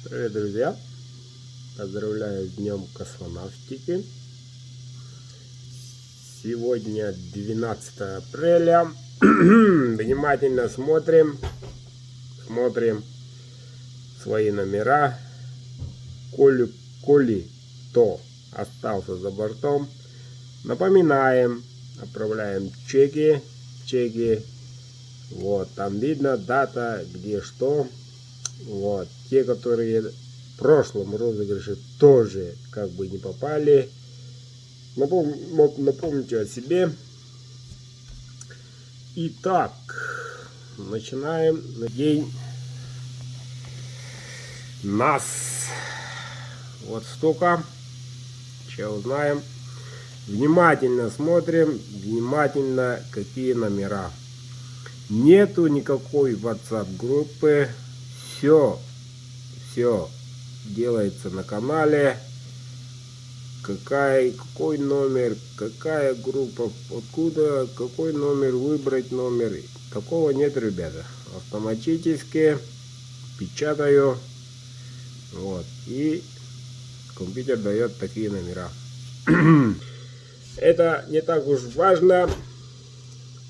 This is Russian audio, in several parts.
Привет, друзья! Поздравляю с Днем космонавтики. Сегодня 12 апреля. Внимательно смотрим свои номера. Коли кто остался за бортом, напоминаем, отправляем чеки. Вот, там видно дата, где что. Вот, те, которые в прошлом розыгрыше тоже как бы не попали, напомните о себе. Итак, начинаем на день нас. Вот столько. Сейчас узнаем. Внимательно смотрим, внимательно какие номера. Нету никакой WhatsApp группы. Все делается на канале. Какой номер, какая группа, откуда, какой номер, выбрать номер. Такого нет, ребята. Автоматически печатаю. Вот. И компьютер дает такие номера. Это не так уж важно.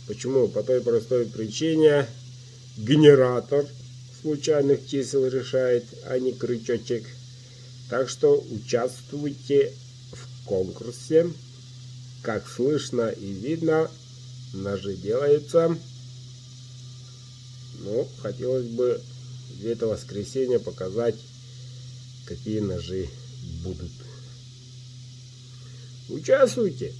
Почему? По той простой причине. Генератор случайных чисел решает, а не крючочек. Так что участвуйте в конкурсе. Как слышно и видно, ножи делаются. Но хотелось бы в это воскресенье показать, какие ножи будут. Участвуйте!